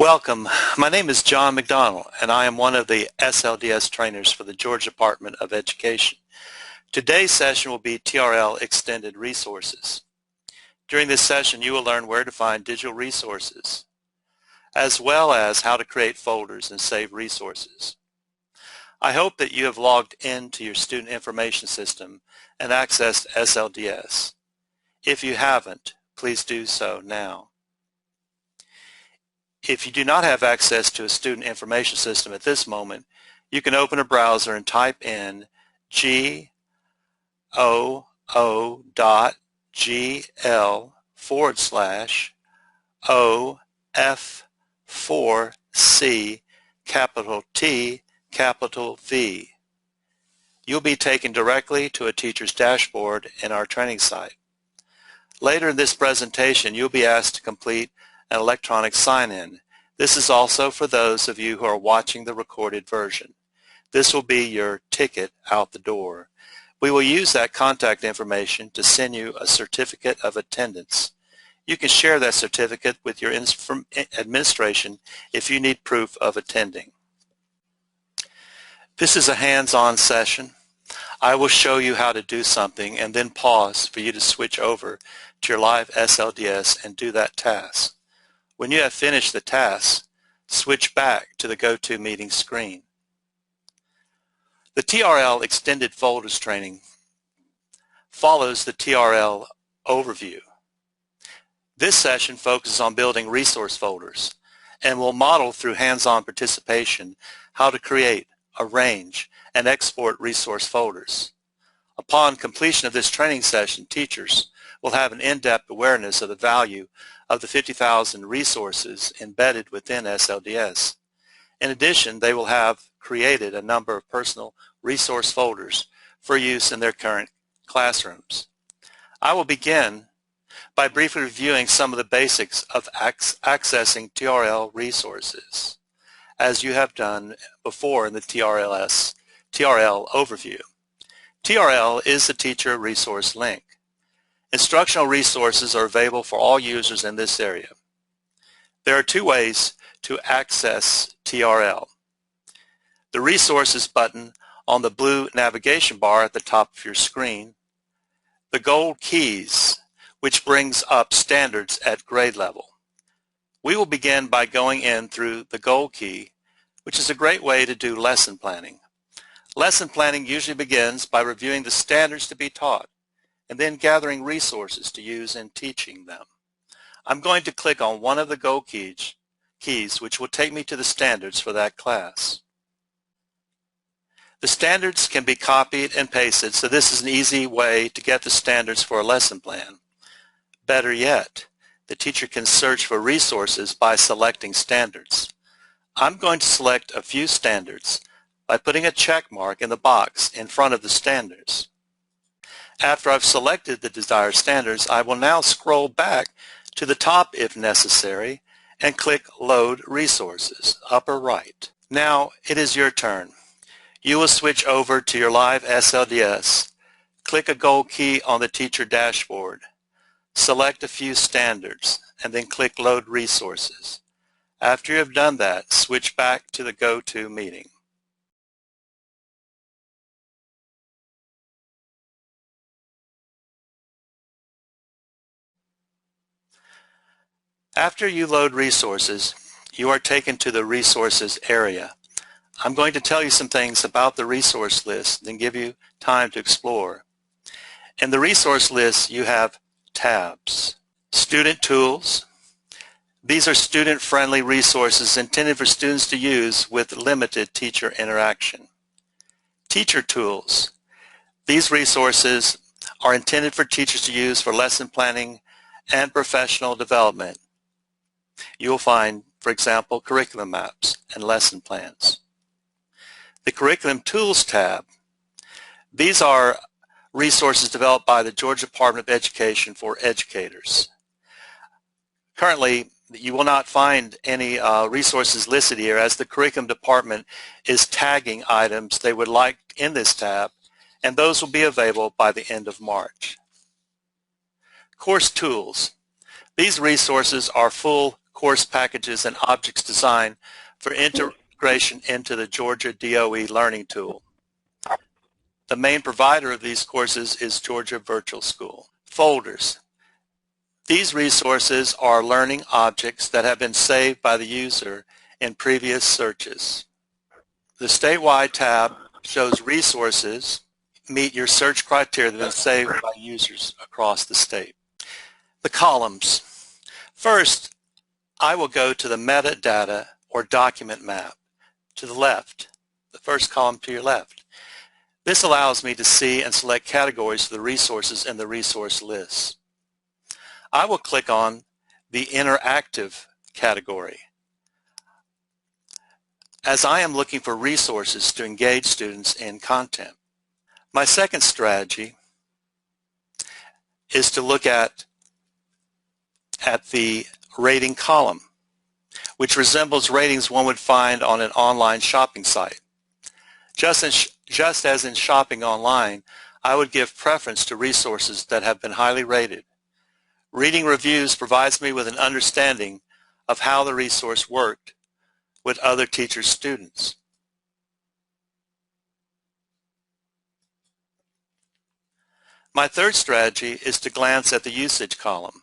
Welcome. My name is John McDonald, and I am one of the SLDS trainers for the Georgia Department of Education. Today's session will be TRL Extended Resources. During this session, you will learn where to find digital resources, as well as how to create folders and save resources. I hope that you have logged into your student information system and accessed SLDS. If you haven't, please do so now. If you do not have access to a student information system at this moment, you can open a browser and type in goo.gl/OF4C capital T capital V. You'll be taken directly to a teacher's dashboard in our training site. Later in this presentation, you'll be asked to complete an electronic sign-in. This is also for those of you who are watching the recorded version. This will be your ticket out the door. We will use that contact information to send you a certificate of attendance. You can share that certificate with your administration if you need proof of attending. This is a hands-on session. I will show you how to do something and then pause for you to switch over to your live SLDS and do that task. When you have finished the task, switch back to the GoToMeeting screen. The TRL Extended Folders training follows the TRL Overview. This session focuses on building resource folders and will model through hands-on participation how to create, arrange, and export resource folders. Upon completion of this training session, teachers will have an in-depth awareness of the value of the 50,000 resources embedded within SLDS. In addition, they will have created a number of personal resource folders for use in their current classrooms. I will begin by briefly reviewing some of the basics of accessing TRL resources, as you have done before in the TRL Overview. TRL is the Teacher Resource Link. Instructional resources are available for all users in this area. There are two ways to access TRL. The Resources button on the blue navigation bar at the top of your screen, the gold keys, which brings up standards at grade level. We will begin by going in through the gold key, which is a great way to do lesson planning. Lesson planning usually begins by reviewing the standards to be taught and then gathering resources to use in teaching them. I'm going to click on one of the gold keys, which will take me to the standards for that class. The standards can be copied and pasted, so this is an easy way to get the standards for a lesson plan. Better yet, the teacher can search for resources by selecting standards. I'm going to select a few standards by putting a check mark in the box in front of the standards. After I've selected the desired standards, I will now scroll back to the top if necessary and click Load Resources, upper right. Now it is your turn. You will switch over to your live SLDS, click a gold key on the teacher dashboard, select a few standards, and then click Load Resources. After you have done that, switch back to the GoToMeeting. After you load resources, you are taken to the resources area. I'm going to tell you some things about the resource list and give you time to explore. In the resource list, you have tabs. Student tools. These are student-friendly resources intended for students to use with limited teacher interaction. Teacher tools. These resources are intended for teachers to use for lesson planning and professional development. You will find, for example, curriculum maps and lesson plans. The Curriculum Tools tab. These are resources developed by the Georgia Department of Education for educators. Currently, you will not find any resources listed here, as the curriculum department is tagging items they would like in this tab, and those will be available by the end of March. Course tools. These resources are full course packages and objects designed for integration into the Georgia DOE Learning Tool. The main provider of these courses is Georgia Virtual School. Folders. These resources are learning objects that have been saved by the user in previous searches. The statewide tab shows resources meet your search criteria that have been saved by users across the state. The columns. First, I will go to the metadata or document map to the left, the first column to your left. This allows me to see and select categories for the resources in the resource list. I will click on the interactive category, as I am looking for resources to engage students in content. My second strategy is to look at the rating column, which resembles ratings one would find on an online shopping site. Just as in shopping online, I would give preference to resources that have been highly rated. Reading reviews provides me with an understanding of how the resource worked with other teachers' students. My third strategy is to glance at the usage column,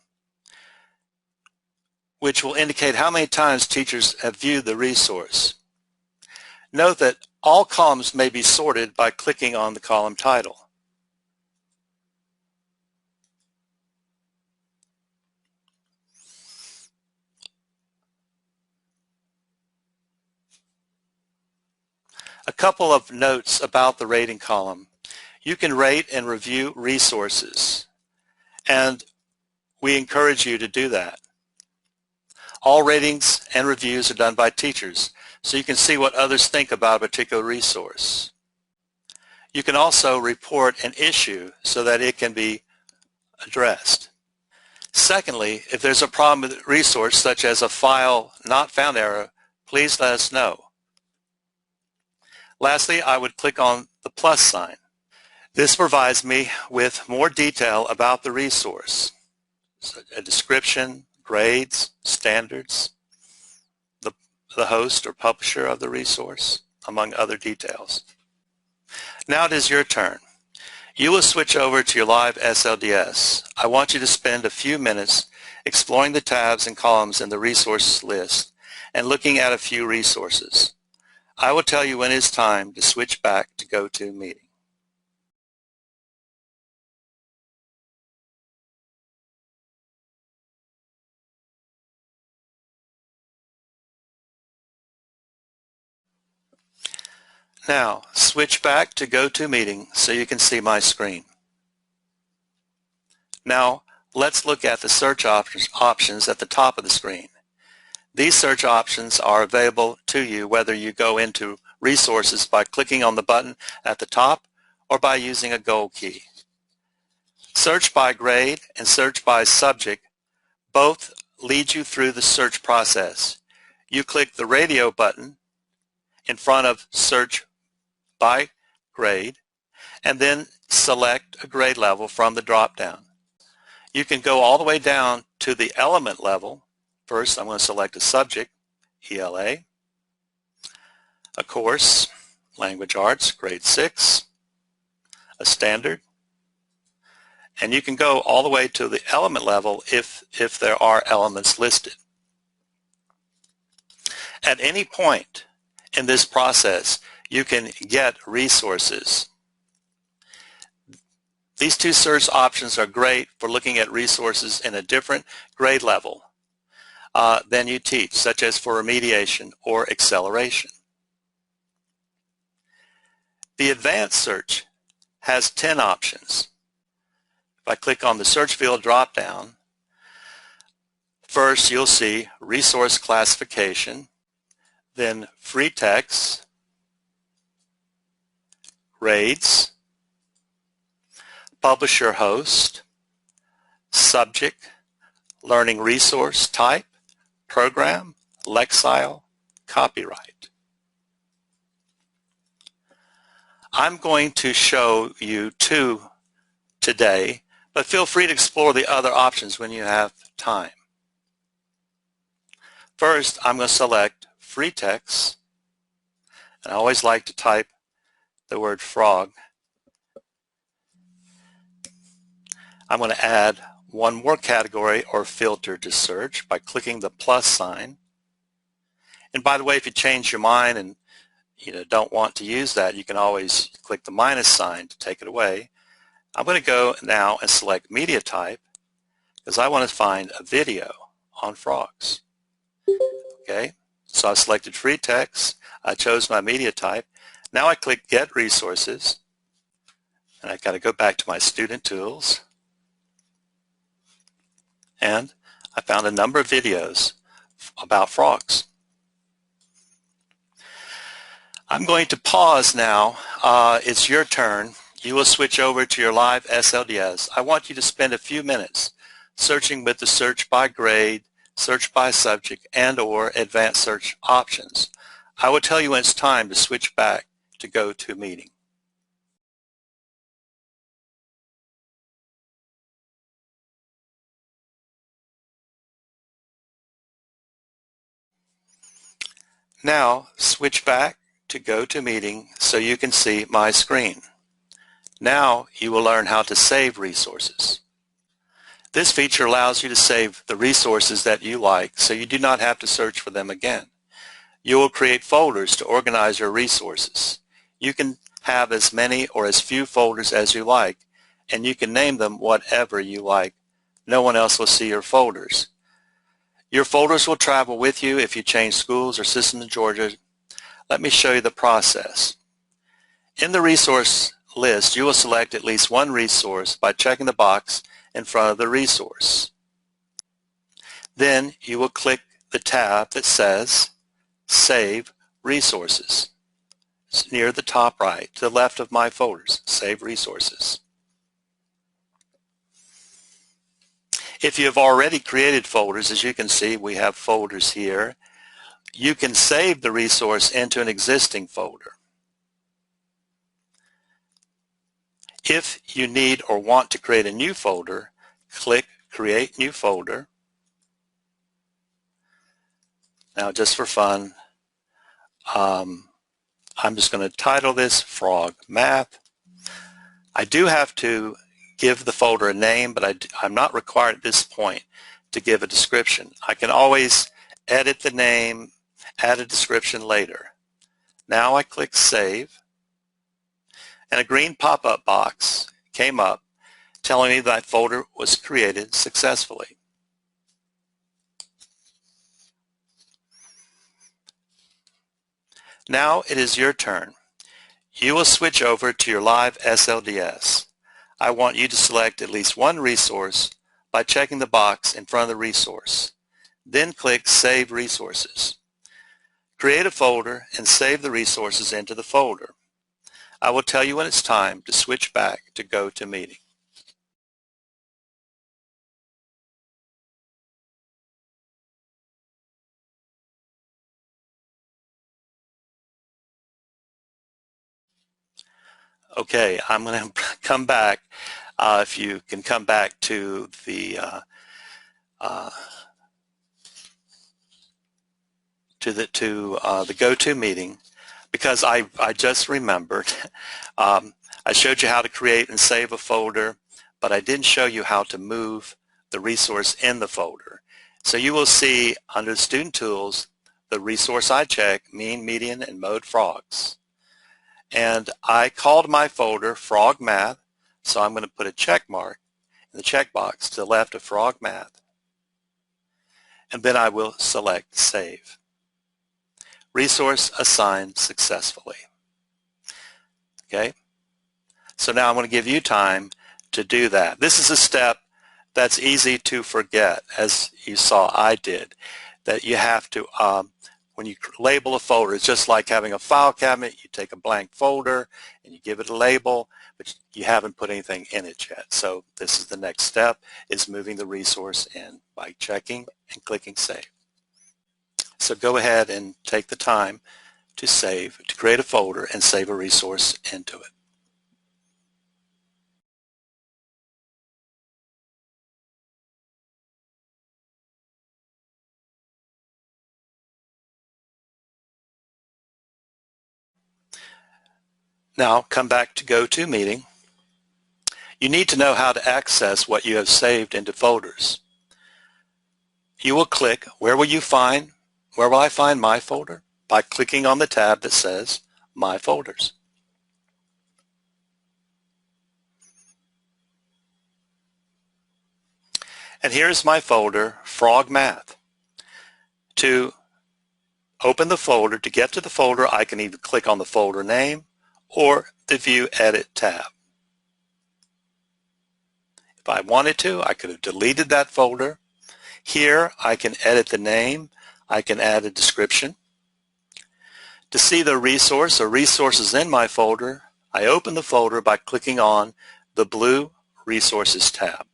which will indicate how many times teachers have viewed the resource. Note that all columns may be sorted by clicking on the column title. A couple of notes about the rating column. You can rate and review resources, and we encourage you to do that. All ratings and reviews are done by teachers, so you can see what others think about a particular resource. You can also report an issue so that it can be addressed. Secondly, if there's a problem with the resource, such as a file not found error, please let us know. Lastly, I would click on the plus sign. This provides me with more detail about the resource, so a description, grades, standards, the host or publisher of the resource, among other details. Now it is your turn. You will switch over to your live SLDS. I want you to spend a few minutes exploring the tabs and columns in the resource list and looking at a few resources. I will tell you when it is time to switch back to GoToMeeting. Now, switch back to GoToMeeting so you can see my screen. Now, let's look at the search options at the top of the screen. These search options are available to you whether you go into Resources by clicking on the button at the top or by using a gold key. Search by grade and search by subject both lead you through the search process. You click the radio button in front of Search by grade and then select a grade level from the drop-down. You can go all the way down to the element level. First, I'm going to select a subject, ELA, a course, Language Arts, grade 6, a standard, and you can go all the way to the element level if there are elements listed. At any point in this process, you can get resources. These two search options are great for looking at resources in a different grade level than you teach, such as for remediation or acceleration. The advanced search has 10 options. If I click on the search field drop-down, first you'll see resource classification, then free text, grades, publisher host, subject, learning resource type, program, Lexile, copyright. I'm going to show you 2 today, but feel free to explore the other options when you have time. First, I'm going to select free text, and I always like to type the word frog. I'm going to add one more category or filter to search by clicking the plus sign. And by the way, if you change your mind and don't want to use that, you can always click the minus sign to take it away. I'm going to go now and select media type because I want to find a video on frogs. Okay, so I selected free text. I chose my media type. Now I click Get Resources, and I've got to go back to my Student Tools, and I found a number of videos about frogs. I'm going to pause now. It's your turn. You will switch over to your live SLDS. I want you to spend a few minutes searching with the search by grade, search by subject, and/or advanced search options. I will tell you when it's time to switch back to go to meeting. Now switch back to go to meeting so you can see my screen. Now you will learn how to save resources. This feature allows you to save the resources that you like so you do not have to search for them again. You will create folders to organize your resources. You can have as many or as few folders as you like, and you can name them whatever you like. No one else will see your folders. Your folders will travel with you if you change schools or systems in Georgia. Let me show you the process. In the resource list, you will select at least one resource by checking the box in front of the resource. Then you will click the tab that says Save Resources. It's near the top right, to the left of my folders, Save Resources. If you have already created folders, as you can see, we have folders here. You can save the resource into an existing folder. If you need or want to create a new folder, click Create New Folder. Now, just for fun, I'm just going to title this Frog Math. I do have to give the folder a name, but I'm not required at this point to give a description. I can always edit the name, add a description later. Now I click Save, and a green pop-up box came up telling me that folder was created successfully. Now it is your turn. You will switch over to your live SLDS. I want you to select at least one resource by checking the box in front of the resource. Then click Save Resources. Create a folder and save the resources into the folder. I will tell you when it's time to switch back to go to meeting. Okay, I'm going to come back. If you can come back to the go-to meeting, because I just remembered. I showed you how to create and save a folder, but I didn't show you how to move the resource in the folder. So you will see under Student Tools the resource I check, mean, median, and mode frogs. And I called my folder Frog Math, so I'm going to put a check mark in the checkbox to the left of Frog Math. And then I will select Save. Resource assigned successfully. Okay, so now I'm going to give you time to do that. This is a step that's easy to forget, as you saw I did, that you have to, when you label a folder, it's just like having a file cabinet. You take a blank folder and you give it a label, but you haven't put anything in it yet. So this is the next step, is moving the resource in by checking and clicking Save. So go ahead and take the time to save, to create a folder and save a resource into it. Now come back to Go To Meeting. You need to know how to access what you have saved into folders. You will click, where will I find my folder? By clicking on the tab that says My Folders. And here's my folder, Frog Math. To open the folder, to get to the folder, I can either click on the folder name or the View Edit tab. If I wanted to, I could have deleted that folder. Here, I can edit the name. I can add a description. To see the resource or resources in my folder, I open the folder by clicking on the blue Resources tab.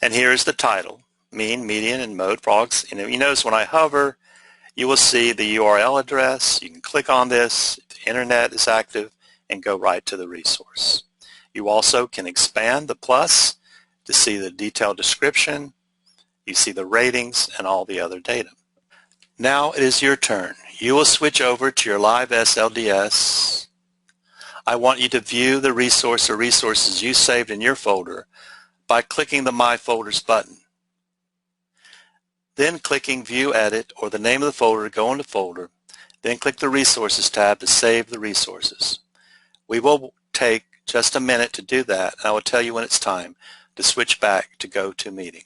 And here's the title, Mean, Median, and Mode Frogs. You notice when I hover, you will see the URL address. You can click on this if the internet is active and go right to the resource. You also can expand the plus to see the detailed description. You see the ratings and all the other data. Now it is your turn. You will switch over to your live SLDS. I want you to view the resource or resources you saved in your folder by clicking the My Folders button. Then clicking View Edit or the name of the folder to go into folder. Then click the Resources tab to save the resources. We will take just a minute to do that, and I will tell you when it's time to switch back to Go To Meeting.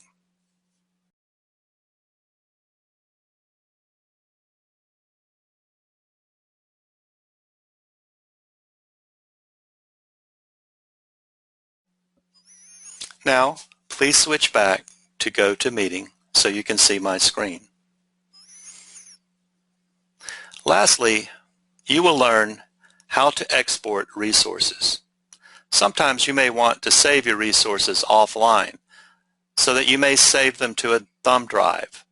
Now, please switch back to Go To Meeting so you can see my screen. Lastly, you will learn how to export resources. Sometimes you may want to save your resources offline so that you may save them to a thumb drive,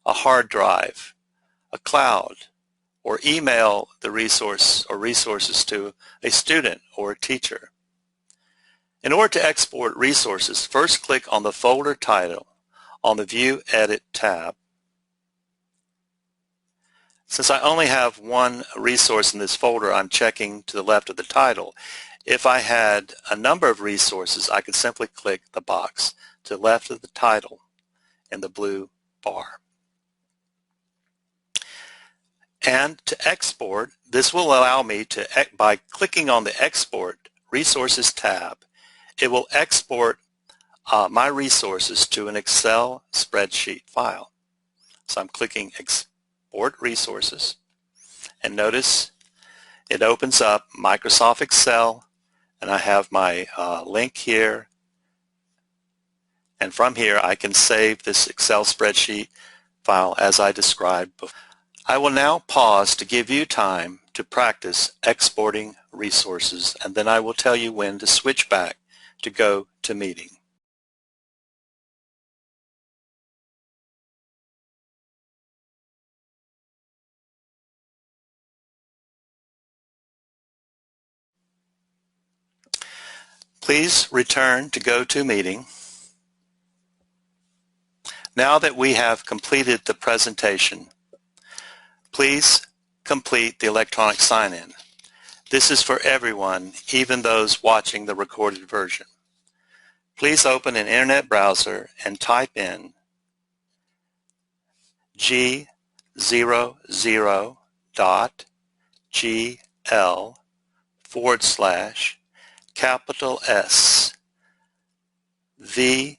a hard drive, a cloud, or email the resource or resources to a student or a teacher. In order to export resources, first click on the folder title on the View Edit tab. Since I only have one resource in this folder, I'm checking to the left of the title. If I had a number of resources, I could simply click the box to the left of the title in the blue bar. And to export, this will allow me to, by clicking on the Export Resources tab, it will export my resources to an Excel spreadsheet file. So I'm clicking Export Resources, and notice it opens up Microsoft Excel, and I have my link here, and from here I can save this Excel spreadsheet file as I described before. I will now pause to give you time to practice exporting resources, and then I will tell you when to switch back to Go To Meeting. Please return to Go To Meeting. Now that we have completed the presentation, please complete the electronic sign-in. This is for everyone, even those watching the recorded version. Please open an internet browser and type in g00.gl/S VU,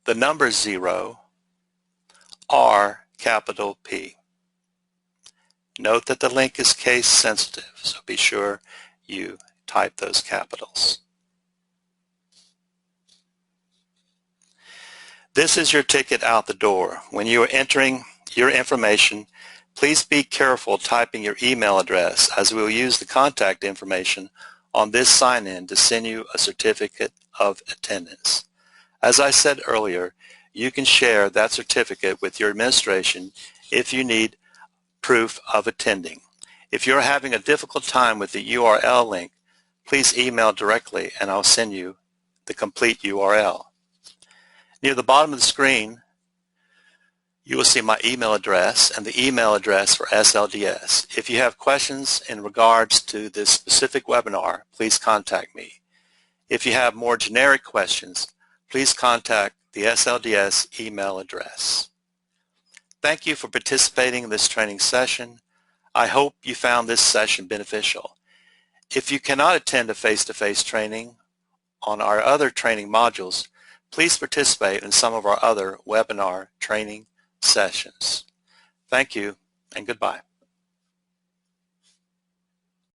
the number 0, R capital P. Note that the link is case sensitive, so be sure you type those capitals. This is your ticket out the door. When you are entering your information, please be careful typing your email address, as we will use the contact information on this sign-in to send you a certificate of attendance. As I said earlier, you can share that certificate with your administration if you need proof of attending. If you're having a difficult time with the URL link, please email directly and I'll send you the complete URL. Near the bottom of the screen, You will see my email address and the email address for SLDS. If you have questions in regards to this specific webinar, please contact me. If you have more generic questions, please contact the SLDS email address. Thank you for participating in this training session. I hope you found this session beneficial. If you cannot attend a face-to-face training on our other training modules, please participate in some of our other webinar training sessions. Thank you and goodbye.